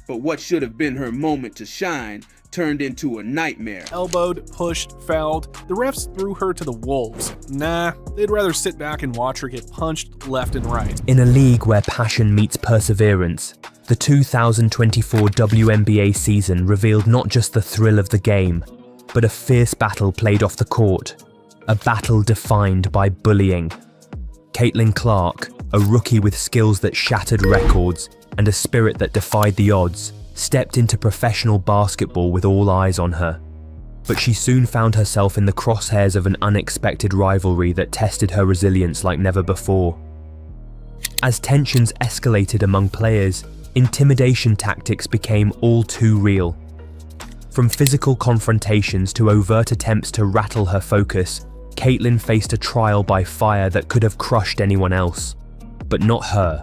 but what should have been her moment to shine turned into a nightmare. Elbowed, pushed, fouled. The refs threw her to the wolves. Nah, they'd rather sit back and watch her get punched left and right. In a league where passion meets perseverance, the 2024 WNBA season revealed not just the thrill of the game, but a fierce battle played off the court. A battle defined by bullying. Caitlin Clark, a rookie with skills that shattered records and a spirit that defied the odds, stepped into professional basketball with all eyes on her. But she soon found herself in the crosshairs of an unexpected rivalry that tested her resilience like never before. As tensions escalated among players, intimidation tactics became all too real. From physical confrontations to overt attempts to rattle her focus, Caitlin faced a trial by fire that could have crushed anyone else. But not her.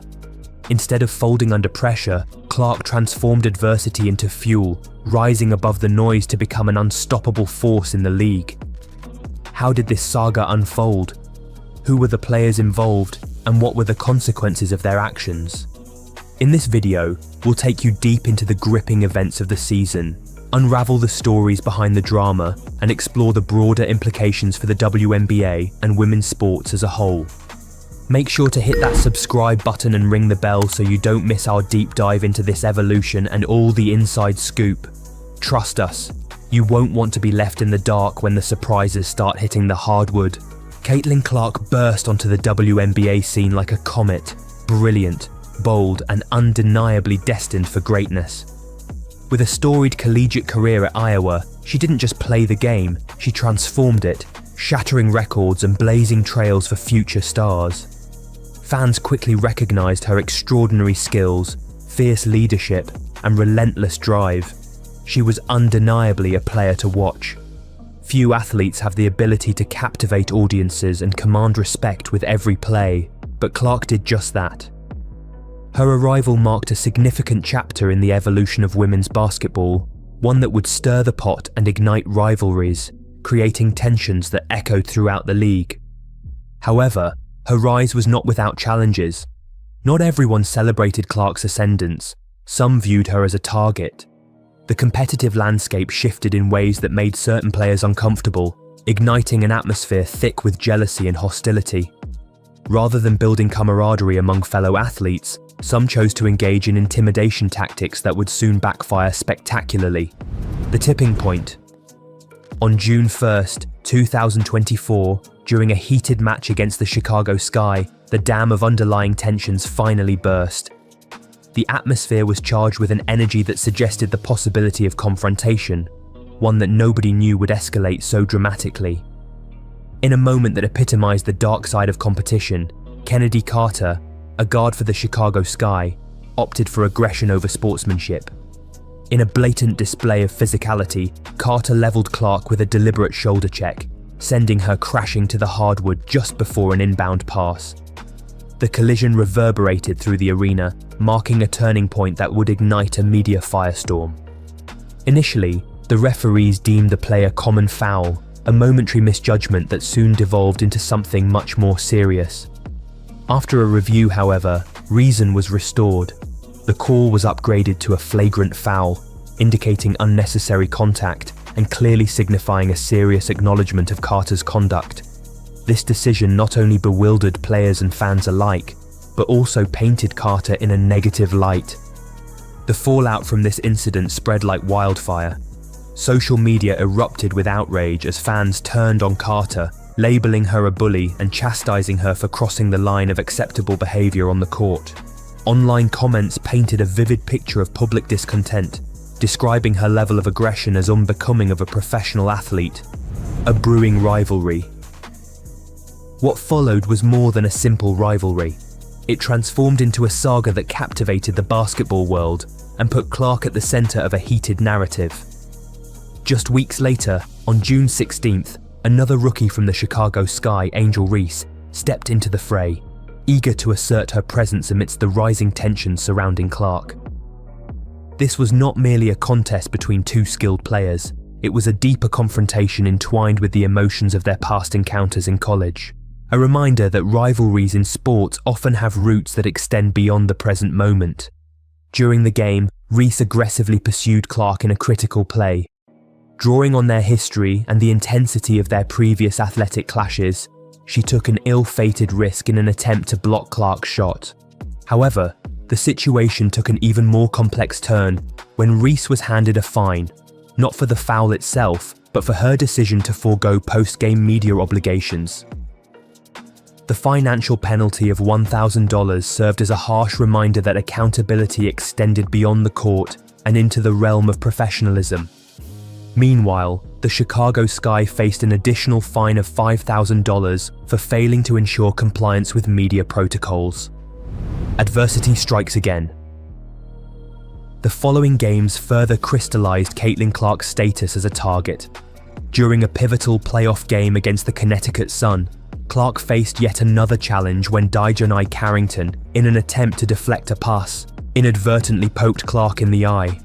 Instead of folding under pressure, Clark transformed adversity into fuel, rising above the noise to become an unstoppable force in the league. How did this saga unfold? Who were the players involved, and what were the consequences of their actions? In this video, we'll take you deep into the gripping events of the season, unravel the stories behind the drama, and explore the broader implications for the WNBA and women's sports as a whole. Make sure to hit that subscribe button and ring the bell so you don't miss our deep dive into this evolution and all the inside scoop. Trust us, you won't want to be left in the dark when the surprises start hitting the hardwood. Caitlin Clark burst onto the WNBA scene like a comet, brilliant, bold, and undeniably destined for greatness. With a storied collegiate career at Iowa, she didn't just play the game, she transformed it, shattering records and blazing trails for future stars. Fans quickly recognized her extraordinary skills, fierce leadership, and relentless drive. She was undeniably a player to watch. Few athletes have the ability to captivate audiences and command respect with every play, but Clark did just that. Her arrival marked a significant chapter in the evolution of women's basketball, one that would stir the pot and ignite rivalries, creating tensions that echoed throughout the league. However, her rise was not without challenges. Not everyone celebrated Clark's ascendance. Some viewed her as a target. The competitive landscape shifted in ways that made certain players uncomfortable, igniting an atmosphere thick with jealousy and hostility. Rather than building camaraderie among fellow athletes, some chose to engage in intimidation tactics that would soon backfire spectacularly. The tipping point. On June 1st, 2024, during a heated match against the Chicago Sky, the dam of underlying tensions finally burst. The atmosphere was charged with an energy that suggested the possibility of confrontation, one that nobody knew would escalate so dramatically. In a moment that epitomized the dark side of competition, Kennedy Carter, a guard for the Chicago Sky, opted for aggression over sportsmanship. In a blatant display of physicality, Carter leveled Clark with a deliberate shoulder check, sending her crashing to the hardwood just before an inbound pass. The collision reverberated through the arena, marking a turning point that would ignite a media firestorm. Initially, the referees deemed the play a common foul, a momentary misjudgment that soon devolved into something much more serious. After a review, however, reason was restored. The call was upgraded to a flagrant foul, indicating unnecessary contact and clearly signifying a serious acknowledgement of Carter's conduct. This decision not only bewildered players and fans alike, but also painted Carter in a negative light. The fallout from this incident spread like wildfire. Social media erupted with outrage as fans turned on Carter, labeling her a bully and chastising her for crossing the line of acceptable behavior on the court. Online comments painted a vivid picture of public discontent, describing her level of aggression as unbecoming of a professional athlete. A brewing rivalry. What followed was more than a simple rivalry. It transformed into a saga that captivated the basketball world and put Clark at the center of a heated narrative. Just weeks later, on June 16th, another rookie from the Chicago Sky, Angel Reese, stepped into the fray, eager to assert her presence amidst the rising tensions surrounding Clark. This was not merely a contest between two skilled players, it was a deeper confrontation entwined with the emotions of their past encounters in college. A reminder that rivalries in sports often have roots that extend beyond the present moment. During the game, Reese aggressively pursued Clark in a critical play. Drawing on their history and the intensity of their previous athletic clashes, she took an ill-fated risk in an attempt to block Clark's shot. However, the situation took an even more complex turn when Reese was handed a fine, not for the foul itself, but for her decision to forego post-game media obligations. The financial penalty of $1,000 served as a harsh reminder that accountability extended beyond the court and into the realm of professionalism. Meanwhile, the Chicago Sky faced an additional fine of $5,000 for failing to ensure compliance with media protocols. Adversity strikes again. The following games further crystallized Caitlin Clark's status as a target. During a pivotal playoff game against the Connecticut Sun, Clark faced yet another challenge when Dijonai Carrington, in an attempt to deflect a pass, inadvertently poked Clark in the eye.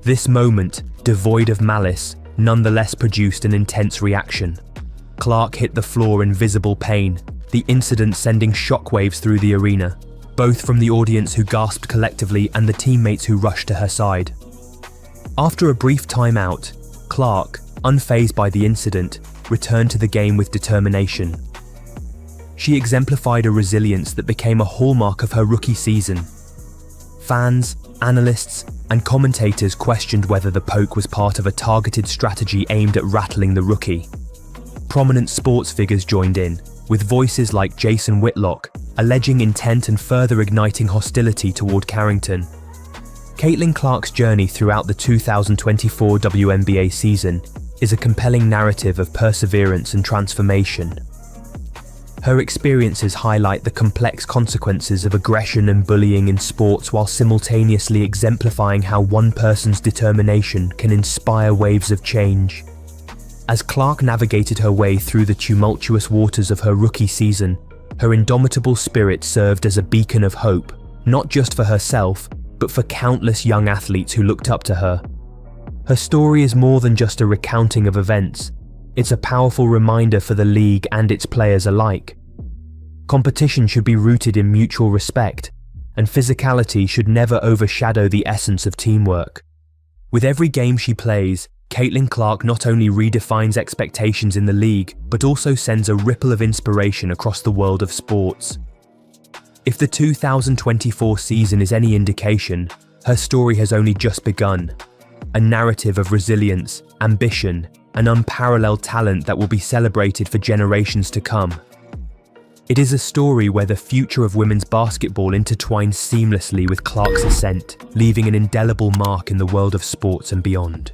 This moment, devoid of malice, nonetheless produced an intense reaction. Clark hit the floor in visible pain, the incident sending shockwaves through the arena, both from the audience who gasped collectively and the teammates who rushed to her side. After a brief timeout, Clark, unfazed by the incident, returned to the game with determination. She exemplified a resilience that became a hallmark of her rookie season. Fans, analysts, and commentators questioned whether the poke was part of a targeted strategy aimed at rattling the rookie. Prominent sports figures joined in, with voices like Jason Whitlock alleging intent and further igniting hostility toward Carrington. Caitlin Clark's journey throughout the 2024 WNBA season is a compelling narrative of perseverance and transformation. Her experiences highlight the complex consequences of aggression and bullying in sports while simultaneously exemplifying how one person's determination can inspire waves of change. As Clark navigated her way through the tumultuous waters of her rookie season, her indomitable spirit served as a beacon of hope, not just for herself, but for countless young athletes who looked up to her. Her story is more than just a recounting of events. It's a powerful reminder for the league and its players alike. Competition should be rooted in mutual respect, and physicality should never overshadow the essence of teamwork. With every game she plays, Caitlin Clark not only redefines expectations in the league, but also sends a ripple of inspiration across the world of sports. If the 2024 season is any indication, her story has only just begun. A narrative of resilience, ambition, and unparalleled talent that will be celebrated for generations to come. It is a story where the future of women's basketball intertwines seamlessly with Clark's ascent, leaving an indelible mark in the world of sports and beyond.